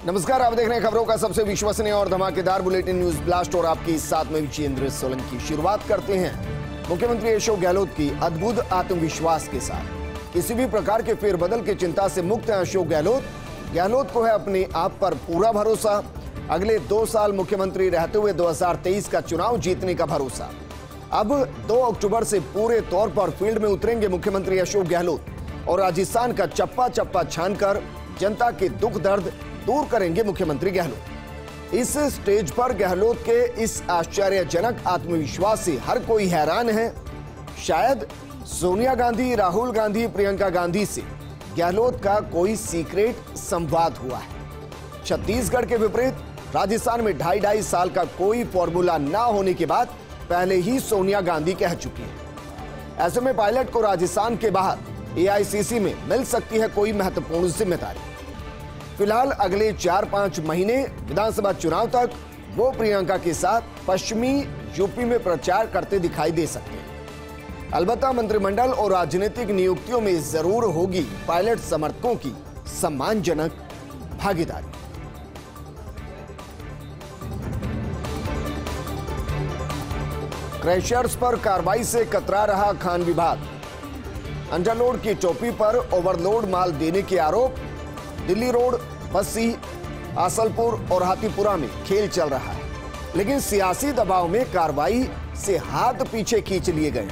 नमस्कार, आप देख रहे हैं खबरों का सबसे विश्वसनीय और धमाकेदार बुलेटिन न्यूज ब्लास्ट और आपके साथ में विजेंद्र सोलंकी। शुरुआत करते हैं मुख्यमंत्री अशोक गहलोत की अद्भुत आत्मविश्वास के साथ। किसी भी प्रकार के फेरबदल की चिंता से मुक्त हैं अशोक गहलोत को है अपने आप पर पूरा भरोसा। अगले 2 साल मुख्यमंत्री रहते हुए 2023 का चुनाव जीतने का भरोसा। अब 2 अक्टूबर से पूरे तौर पर फील्ड में उतरेंगे मुख्यमंत्री अशोक गहलोत और राजस्थान का चप्पा चप्पा छानकर जनता के दुख दर्द दूर करेंगे मुख्यमंत्री गहलोत। इस स्टेज पर गहलोत के इस आश्चर्यजनक आत्मविश्वास से हर कोई हैरान है। शायद सोनिया गांधी, राहुल गांधी, प्रियंका गांधी से गहलोत का कोई सीक्रेट संवाद हुआ है। छत्तीसगढ़ के विपरीत राजस्थान में 2.5 साल का कोई फॉर्मूला ना होने के बाद पहले ही सोनिया गांधी कह चुकी है। ऐसे में पायलट को राजस्थान के बाहर एआईसीसी में मिल सकती है कोई महत्वपूर्ण जिम्मेदारी। फिलहाल अगले 4-5 महीने विधानसभा चुनाव तक वो प्रियंका के साथ पश्चिमी यूपी में प्रचार करते दिखाई दे सकते हैं। अलबत्ता मंत्रिमंडल और राजनीतिक नियुक्तियों में जरूर होगी पायलट समर्थकों की सम्मानजनक भागीदारी। क्रैशर्स पर कार्रवाई से कतरा रहा खान विभाग। अंडरलोड की टोपी पर ओवरलोड माल देने के आरोप। दिल्ली रोड, बस्सी, आसलपुर और हाथीपुरा में खेल चल रहा है, लेकिन सियासी दबाव में कार्रवाई से हाथ पीछे खींच लिए गए।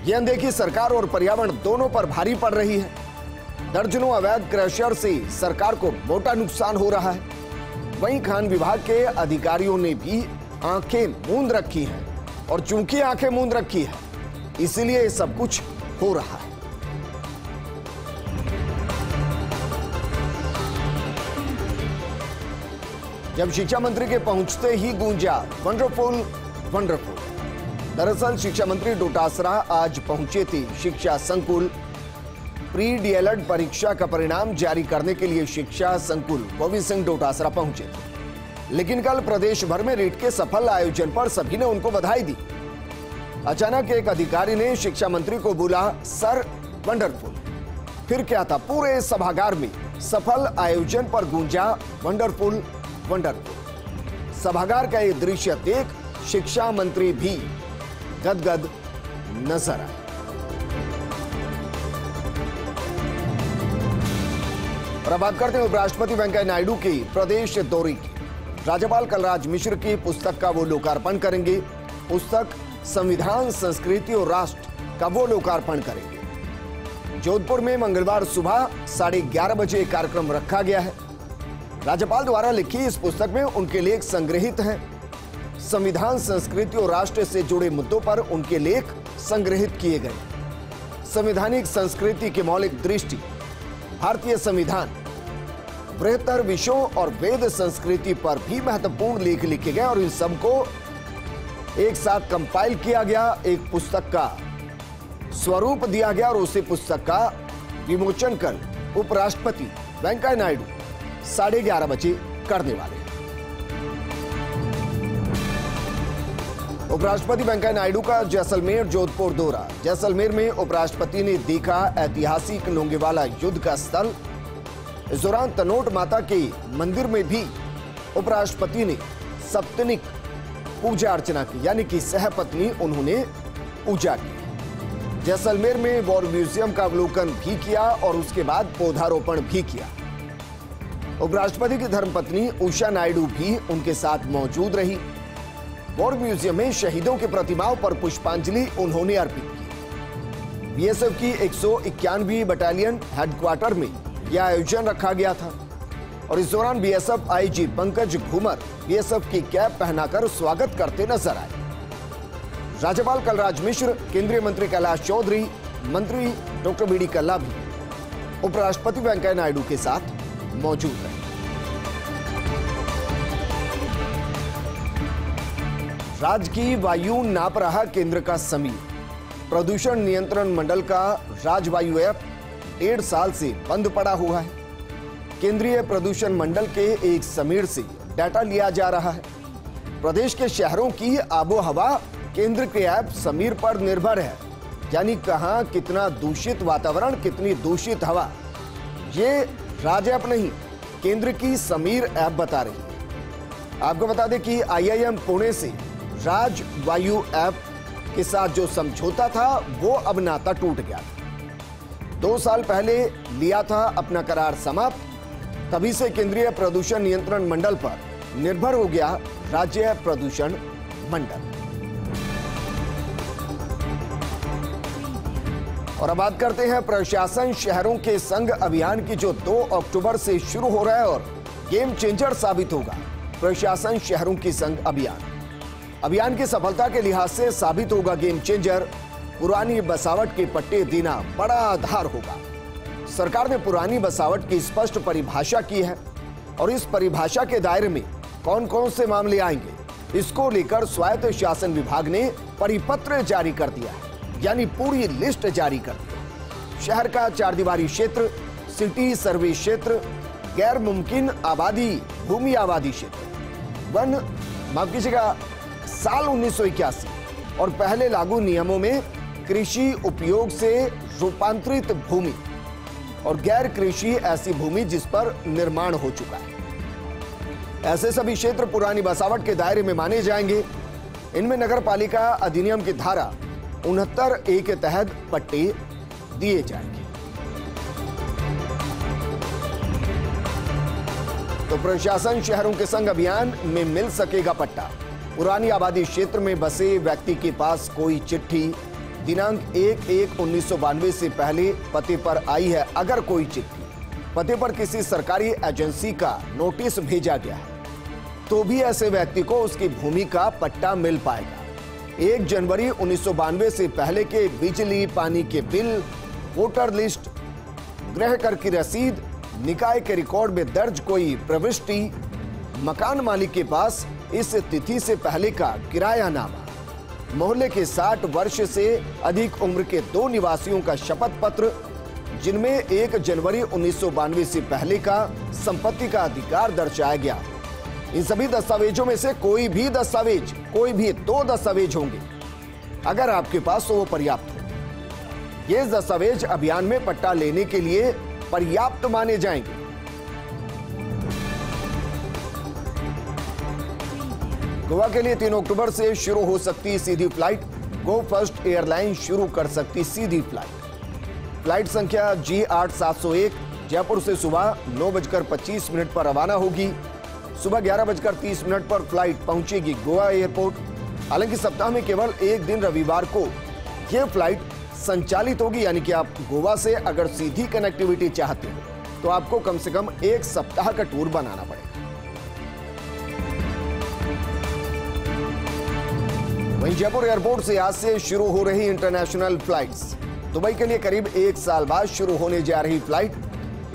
यह अनदेखी सरकार और पर्यावरण दोनों पर भारी पड़ रही है। दर्जनों अवैध क्रैशर से सरकार को मोटा नुकसान हो रहा है। वहीं खान विभाग के अधिकारियों ने भी आंखें मूंद रखी हैं और चूंकि आंखें मूंद रखी है इसीलिए ये सब कुछ हो रहा है। जब शिक्षा मंत्री के पहुंचते ही गूंजा वंडरफुल वंडरफुल। दरअसल शिक्षा मंत्री डोटासरा आज पहुंचे थे शिक्षा संकुल। प्री डीएलएड परीक्षा का परिणाम जारी करने के लिए शिक्षा संकुल गोविंद सिंह डोटासरा पहुंचे थे, लेकिन कल प्रदेश भर में रीट के सफल आयोजन पर सभी ने उनको बधाई दी। अचानक एक अधिकारी ने शिक्षा मंत्री को बोला, सर वंडरफुल। फिर क्या था, पूरे सभागार में सफल आयोजन पर गूंजा वंडरफुल वंडरफुल। सभागार का ये दृश्य देख शिक्षा मंत्री भी गदगद नजर आए। और अब बात करते हैं उपराष्ट्रपति वेंकैया नायडू की प्रदेश दौरे की। राज्यपाल कलराज मिश्र की पुस्तक का वो लोकार्पण करेंगे। पुस्तक संविधान, संस्कृति और राष्ट्र का वो लोकार्पण करेंगे। जोधपुर में मंगलवार सुबह 11:30 बजे एक कार्यक्रम रखा गया है। राज्यपाल द्वारा लिखी इस पुस्तक में उनके लेख संग्रहित हैं। संविधान, संस्कृति और राष्ट्र से जुड़े मुद्दों पर उनके लेख संग्रहित किए गए। संवैधानिक संस्कृति की मौलिक दृष्टि, भारतीय संविधान, बृहत्तर विषयों और वेद संस्कृति पर भी महत्वपूर्ण लेख लिखे गए और इन सबको एक साथ कंपाइल किया गया, एक पुस्तक का स्वरूप दिया गया और उसी पुस्तक का विमोचन कर उपराष्ट्रपति वेंकैया नायडू 11:30 बजे करने वाले हैं। उपराष्ट्रपति वेंकैया नायडू का जैसलमेर जोधपुर दौरा। जैसलमेर में उपराष्ट्रपति ने देखा ऐतिहासिक लोंगेवाला युद्ध का स्थल। इस दौरान तनोट माता के मंदिर में भी उपराष्ट्रपति ने सप्तनिक पूजा अर्चना की, यानी कि सहपत्नी उन्होंने पूजा की। जैसलमेर में वॉर म्यूजियम का अवलोकन भी किया और उसके बाद पौधारोपण भी किया। उपराष्ट्रपति की धर्मपत्नी उषा नायडू भी उनके साथ मौजूद रही। वॉर म्यूजियम में शहीदों की प्रतिमाओं पर पुष्पांजलि उन्होंने अर्पित की। बीएसएफ की 191वीं बटालियन हेडक्वार्टर में यह आयोजन रखा गया था और इस दौरान BSF IG Pankaj Ghoomar BSF की कैप पहनाकर स्वागत करते नजर आए। राज्यपाल कलराज मिश्र, केंद्रीय मंत्री कैलाश चौधरी, मंत्री डॉक्टर बी डी कल्ला भी उपराष्ट्रपति वेंकैया नायडू के साथ मौजूद रहे। राज्य की वायु नाप रहा केंद्र का समीर। प्रदूषण नियंत्रण मंडल का राज्य वायु ऐप 1.5 साल से बंद पड़ा हुआ है। केंद्रीय प्रदूषण मंडल के एक समीर से डाटा लिया जा रहा है। प्रदेश के शहरों की आबो हवा केंद्र के ऐप समीर पर निर्भर है, यानी कहां कितना दूषित वातावरण, कितनी दूषित हवा, ये राज्य ऐप नहीं, केंद्र की समीर ऐप बता रही है। आपको बता दें कि IIM पुणे से राज वायु ऐप के साथ जो समझौता था वो अब नाता टूट गया था। 2 साल पहले लिया था अपना करार समाप्त, तभी से केंद्रीय प्रदूषण नियंत्रण मंडल पर निर्भर हो गया राज्य प्रदूषण मंडल। और अब बात करते हैं प्रशासन शहरों के संग अभियान की, जो 2 अक्टूबर से शुरू हो रहा है और गेम चेंजर साबित होगा। प्रशासन शहरों की संग अभियान की सफलता के लिहाज से साबित होगा गेम चेंजर। पुरानी बसावट के पट्टे देना बड़ा आधार होगा। सरकार ने पुरानी बसावट की स्पष्ट परिभाषा की है और इस परिभाषा के दायरे में कौन कौन से मामले आएंगे, इसको लेकर स्वायत्त शासन विभाग ने परिपत्र जारी कर दिया है, यानी पूरी लिस्ट जारी कर दी। शहर का 4 दीवारी क्षेत्र, सिटी सर्वे क्षेत्र, गैर मुमकिन आबादी भूमि आबादी क्षेत्र, वन माफ कीजिएगा साल 1981 और पहले लागू नियमों में कृषि उपयोग से रूपांतरित भूमि और गैर कृषि ऐसी भूमि जिस पर निर्माण हो चुका है, ऐसे सभी क्षेत्र पुरानी बसावट के दायरे में माने जाएंगे। इनमें नगर पालिका अधिनियम की धारा 69A के तहत पट्टे दिए जाएंगे। तो प्रशासन शहरों के संग अभियान में मिल सकेगा पट्टा। पुरानी आबादी क्षेत्र में बसे व्यक्ति के पास कोई चिट्ठी दिनांक 1/1/1992 से पहले पते पर आई है, अगर कोई चिट्ठी पते पर किसी सरकारी एजेंसी का नोटिस भेजा गया है, तो भी ऐसे व्यक्ति को उसकी भूमि का पट्टा मिल पाएगा। 1 जनवरी 1992 से पहले के बिजली पानी के बिल, वोटर लिस्ट, गृह कर की रसीद, निकाय के रिकॉर्ड में दर्ज कोई प्रविष्टि, मकान मालिक के पास इस तिथि से पहले का किरायानामा, मोहल्ले के 60 वर्ष से अधिक उम्र के 2 निवासियों का शपथ पत्र, जिनमें 1 जनवरी 1992 से पहले का संपत्ति का अधिकार दर्शाया गया। इन सभी दस्तावेजों में से कोई भी 2 दस्तावेज होंगे, अगर आपके पास तो वो पर्याप्त हो। ये दस्तावेज अभियान में पट्टा लेने के लिए पर्याप्त माने जाएंगे। गोवा के लिए 3 अक्टूबर से शुरू हो सकती सीधी फ्लाइट। गो फर्स्ट एयरलाइन शुरू कर सकती सीधी फ्लाइट। फ्लाइट संख्या G8701 जयपुर से सुबह 9:25 पर रवाना होगी। सुबह 11:30 पर फ्लाइट पहुंचेगी गोवा एयरपोर्ट। हालांकि सप्ताह में केवल एक दिन रविवार को यह फ्लाइट संचालित होगी, यानी कि आप गोवा से अगर सीधी कनेक्टिविटी चाहते हो तो आपको कम से कम 1 सप्ताह का टूर बनाना पड़ेगा। वहीं जयपुर एयरपोर्ट से आज से शुरू हो रही इंटरनेशनल फ्लाइट्स। दुबई के लिए करीब 1 साल बाद शुरू होने जा रही फ्लाइट।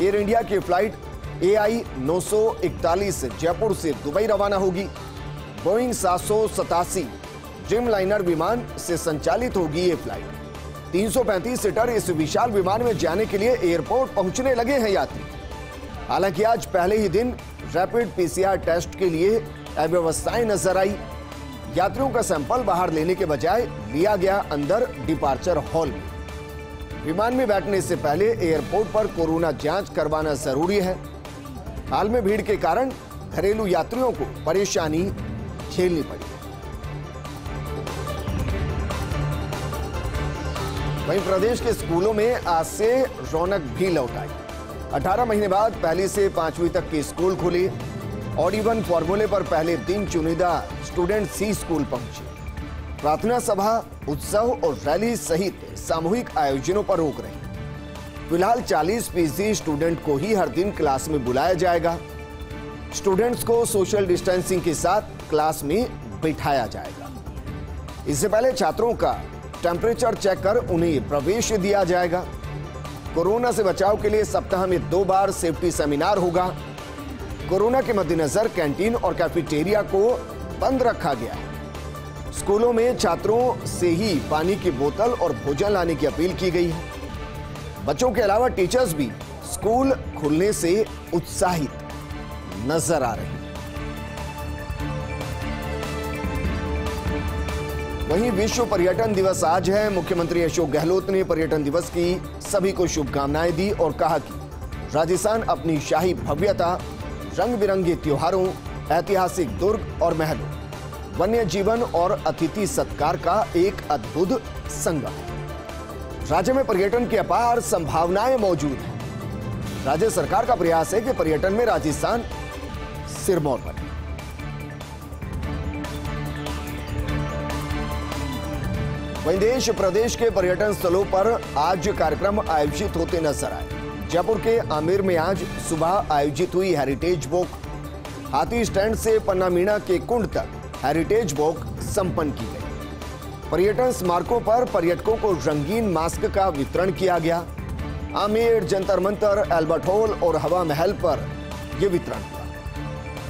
एयर इंडिया की फ्लाइट AI 941 जयपुर से दुबई रवाना होगी। बोइंग 787 ड्रीमलाइनर विमान से संचालित होगी ये फ्लाइट। 335 सीटर इस विशाल विमान में जाने के लिए एयरपोर्ट पहुंचने लगे हैं यात्री। हालांकि आज पहले ही दिन रैपिड PCR टेस्ट के लिए अव्यवस्थाएं नजर आई। यात्रियों का सैंपल बाहर लेने के बजाय लिया गया अंदर डिपार्चर हॉल में। विमान में बैठने से पहले एयरपोर्ट पर कोरोना जांच करवाना जरूरी है। हाल में भीड़ के कारण घरेलू यात्रियों को परेशानी झेलनी पड़ी। वहीं प्रदेश के स्कूलों में आज से रौनक भी लौट आई। 18 महीने बाद पहली से 5वीं तक के स्कूल खुले। ऑड इवन फॉर्मूले पर पहले दिन चुनिंदा स्टूडेंट्स ही स्कूल पहुंचे। प्रार्थना सभा, उत्सव और रैली सहित सामूहिक आयोजनों पर रोक रही। फिलहाल 40% स्टूडेंट को ही हर दिन क्लास में बुलाया जाएगा। स्टूडेंट्स को सोशल डिस्टेंसिंग के साथ क्लास में बिठाया जाएगा। इससे पहले छात्रों का टेम्परेचर चेक कर उन्हें प्रवेश दिया जाएगा। कोरोना से बचाव के लिए सप्ताह में 2 बार सेफ्टी सेमिनार होगा। कोरोना के मद्देनजर कैंटीन और कैफेटेरिया को बंद रखा गया है। स्कूलों में छात्रों से ही पानी की बोतल और भोजन लाने की अपील की गई है। बच्चों के अलावा टीचर्स भी स्कूल खुलने से उत्साहित नजर आ रहे हैं। वहीं विश्व पर्यटन दिवस आज है। मुख्यमंत्री अशोक गहलोत ने पर्यटन दिवस की सभी को शुभकामनाएं दी और कहा कि राजस्थान अपनी शाही भव्यता रंग बिरंगे त्योहारों, ऐतिहासिक दुर्ग और महलों, वन्य जीवन और अतिथि सत्कार का एक अद्भुत संगम है। राज्य में पर्यटन की अपार संभावनाएं मौजूद हैं। राज्य सरकार का प्रयास है कि पर्यटन में राजस्थान सिरमौर बने। वहीं देश प्रदेश के पर्यटन स्थलों पर आज कार्यक्रम आयोजित होते नजर आए। जयपुर के आमेर में आज सुबह आयोजित हुई हेरिटेज वॉक। हाथी स्टैंड से पन्ना मीणा के कुंड तक हेरिटेज वॉक संपन्न की गई। पर्यटन स्मारकों पर पर्यटकों को रंगीन मास्क का वितरण किया गया। आमेर, जंतर मंतर, एल्बर्ट हॉल और हवा महल पर यह वितरण हुआ।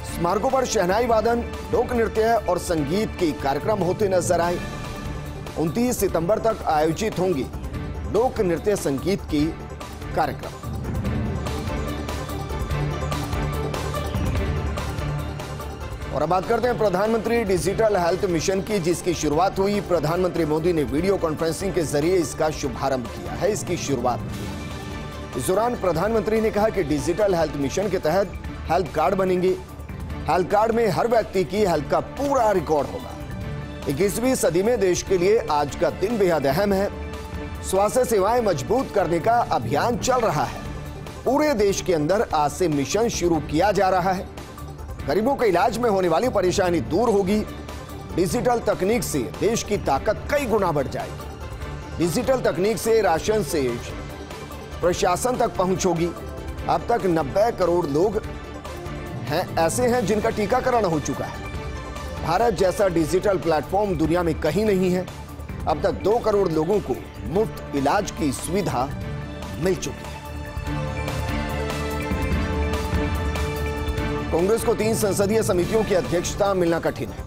स्मारकों पर शहनाई वादन, लोक नृत्य और संगीत के कार्यक्रम होते नजर आए। 29 सितंबर तक आयोजित होंगे लोक नृत्य संगीत की कार्यक्रम। और अब बात करते हैं प्रधानमंत्री डिजिटल हेल्थ मिशन की, जिसकी शुरुआत हुई। प्रधानमंत्री मोदी ने वीडियो कॉन्फ्रेंसिंग के जरिए इसका शुभारंभ किया है, इसकी शुरुआत की। इस दौरान प्रधानमंत्री ने कहा कि डिजिटल हेल्थ मिशन के तहत हेल्थ कार्ड बनेंगे। हेल्थ कार्ड में हर व्यक्ति की हेल्थ का पूरा रिकॉर्ड होगा। 21वीं सदी में देश के लिए आज का दिन बेहद अहम है। स्वास्थ्य सेवाएं मजबूत करने का अभियान चल रहा है। पूरे देश के अंदर आज से मिशन शुरू किया जा रहा है। गरीबों के इलाज में होने वाली परेशानी दूर होगी। डिजिटल तकनीक से देश की ताकत कई गुना बढ़ जाएगी। डिजिटल तकनीक से राशन से प्रशासन तक पहुंच होगी। अब तक 90 करोड़ लोग ऐसे हैं जिनका टीकाकरण हो चुका है। भारत जैसा डिजिटल प्लेटफॉर्म दुनिया में कहीं नहीं है। अब तक 2 करोड़ लोगों को मुफ्त इलाज की सुविधा मिल चुकी है। कांग्रेस को 3 संसदीय समितियों की अध्यक्षता मिलना कठिन है।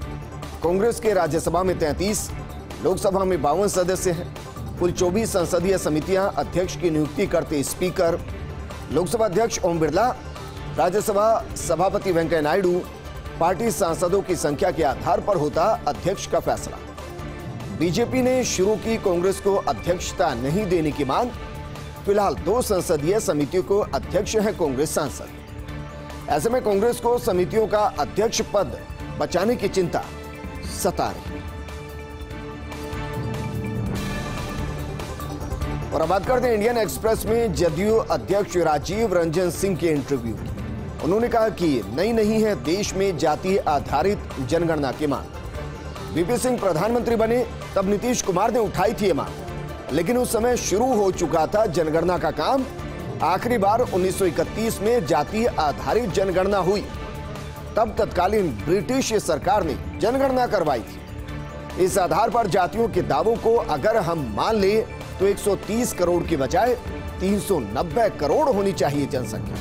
कांग्रेस के राज्यसभा में 33, लोकसभा में 52 सदस्य हैं। कुल 24 संसदीय समितियां अध्यक्ष की नियुक्ति करते स्पीकर, लोकसभा अध्यक्ष ओम बिरला, राज्यसभा सभापति वेंकैया नायडू। पार्टी सांसदों की संख्या के आधार पर होता अध्यक्ष का फैसला। बीजेपी ने शुरू की कांग्रेस को अध्यक्षता नहीं देने की मांग। फिलहाल 2 संसदीय समितियों को अध्यक्ष हैं कांग्रेस सांसद। ऐसे में कांग्रेस को समितियों का अध्यक्ष पद बचाने की चिंता सता रही है। और अब बात करते हैं इंडियन एक्सप्रेस में जदयू अध्यक्ष राजीव रंजन सिंह के इंटरव्यू की। उन्होंने कहा कि नई नहीं है देश में जाति आधारित जनगणना की मांग। वीपी सिंह प्रधानमंत्री बने तब नीतीश कुमार ने उठाई थी ये मांग, लेकिन उस समय शुरू हो चुका था जनगणना का काम। आखिरी बार 1931 में जाति आधारित जनगणना हुई। तब तत्कालीन ब्रिटिश सरकार ने जनगणना करवाई थी। इस आधार पर जातियों के दावों को अगर हम मान ले तो 130 करोड़ की बजाय 390 करोड़ होनी चाहिए जनसंख्या।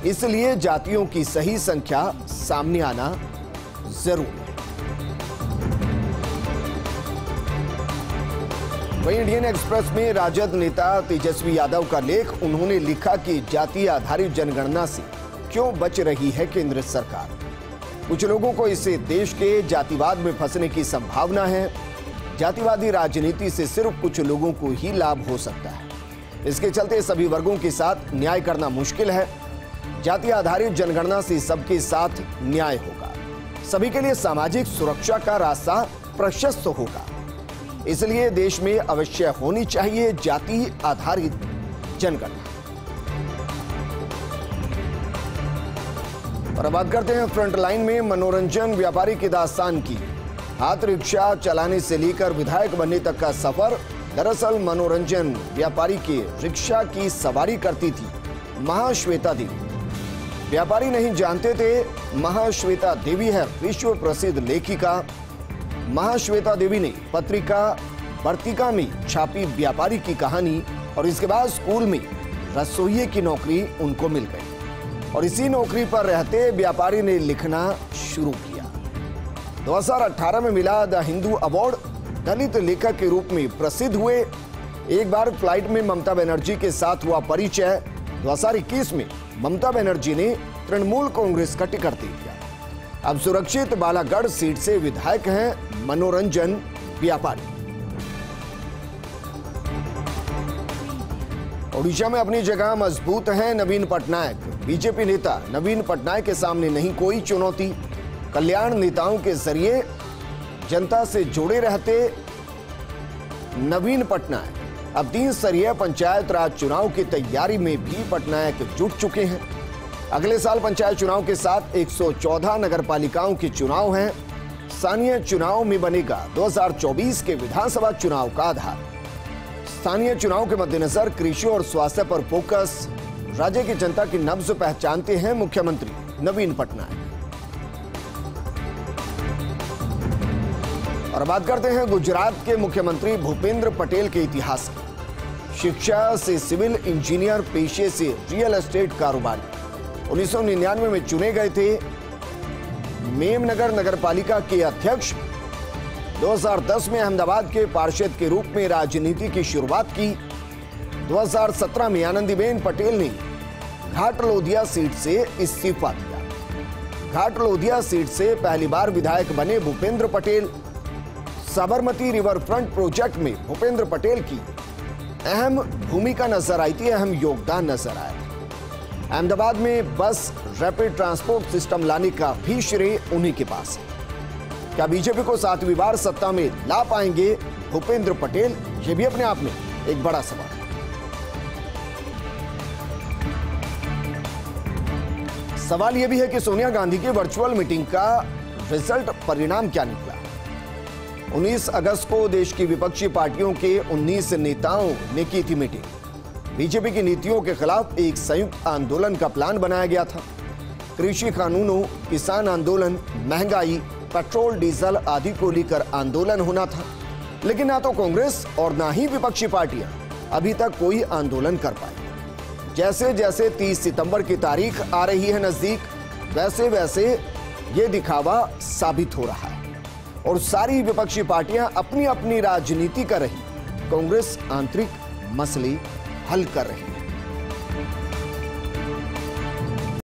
इसलिए जातियों की सही संख्या सामने आना जरूरी है। वहीं इंडियन एक्सप्रेस में राजद नेता तेजस्वी यादव का लेख। उन्होंने लिखा कि जाति आधारित जनगणना से क्यों बच रही है केंद्र सरकार। कुछ लोगों को इससे देश के जातिवाद में फंसने की संभावना है। जातिवादी राजनीति से सिर्फ कुछ लोगों को ही लाभ हो सकता है। इसके चलते सभी वर्गों के साथ न्याय करना मुश्किल है। जाति आधारित जनगणना से सबके साथ न्याय होगा। सभी के लिए सामाजिक सुरक्षा का रास्ता प्रशस्त होगा। इसलिए देश में अवश्य होनी चाहिए जाति आधारित जनगणना। और अब बात करते हैं फ्रंटलाइन में मनोरंजन व्यापारी की दास्तान की। हाथ रिक्शा चलाने से लेकर विधायक बनने तक का सफर। दरअसल मनोरंजन व्यापारी के रिक्शा की सवारी करती थी महाश्वेता देवी। व्यापारी नहीं जानते थे महाश्वेता देवी है विश्व प्रसिद्ध लेखिका। महाश्वेता देवी ने पत्रिका वर्तिका में छापी व्यापारी की कहानी और इसके बाद स्कूल में रसोइये की नौकरी उनको मिल गई और इसी नौकरी पर रहते व्यापारी ने लिखना शुरू किया। 2018 में मिला द हिंदू अवार्ड। दलित लेखक के रूप में प्रसिद्ध हुए। एक बार फ्लाइट में ममता बनर्जी के साथ हुआ परिचय। 2021 में ममता बनर्जी ने तृणमूल कांग्रेस का टिकट दे दिया। अब सुरक्षित बालागढ़ सीट से विधायक हैं मनोरंजन व्यापारी। ओडिशा में अपनी जगह मजबूत हैं नवीन पटनायक। बीजेपी नेता नवीन पटनायक के सामने नहीं कोई चुनौती। कल्याण नेताओं के जरिए जनता से जुड़े रहते नवीन पटनायक अब 3 स्तरीय पंचायत राज चुनाव की तैयारी में भी पटनायक जुट चुके हैं। अगले साल पंचायत चुनाव के साथ 114 नगर पालिकाओं के चुनाव हैं। स्थानीय चुनाव में बनेगा 2024 के विधानसभा चुनाव का आधार। स्थानीय चुनाव के मद्देनजर कृषि और स्वास्थ्य पर फोकस। राज्य की जनता की नब्ज पहचानते हैं मुख्यमंत्री नवीन पटनायक। और बात करते हैं गुजरात के मुख्यमंत्री भूपेंद्र पटेल के इतिहास की। शिक्षा से सिविल इंजीनियर, पेशे से रियल एस्टेट कारोबारी। 1999 में चुने गए थे मेमनगर नगरपालिका के अध्यक्ष। 2010 में अहमदाबाद के पार्षद के रूप में राजनीति की शुरुआत की। 2017 में आनंदीबेन पटेल ने घाटलोदिया सीट से इस्तीफा दिया। घाटलोदिया सीट से पहली बार विधायक बने Bhupendra Patel. Sabarmati river front project में भूपेंद्र पटेल की अहम भूमिका नजर आई थी, अहम योगदान नजर आया। अहमदाबाद में बस रैपिड ट्रांसपोर्ट सिस्टम लाने का भी श्रेय उन्हीं के पास है। क्या बीजेपी को 7वीं बार सत्ता में ला पाएंगे भूपेंद्र पटेल? यह भी अपने आप में एक बड़ा सवाल है। सवाल यह भी है कि सोनिया गांधी की वर्चुअल मीटिंग का रिजल्ट, परिणाम क्या निकला? 19 अगस्त को देश की विपक्षी पार्टियों के 19 नेताओं ने की थी मीटिंग। बीजेपी की नीतियों के खिलाफ एक संयुक्त आंदोलन का प्लान बनाया गया था। कृषि कानूनों, किसान आंदोलन, महंगाई, पेट्रोल डीजल आदि को लेकर आंदोलन होना था। लेकिन ना तो कांग्रेस और ना ही विपक्षी पार्टियां अभी तक कोई आंदोलन कर पाई। जैसे जैसे 30 सितंबर की तारीख आ रही है नजदीक, वैसे वैसे ये दिखावा साबित हो रहा है और सारी विपक्षी पार्टियां अपनी अपनी राजनीति कर रही। कांग्रेस आंतरिक मसले हल कर रही है।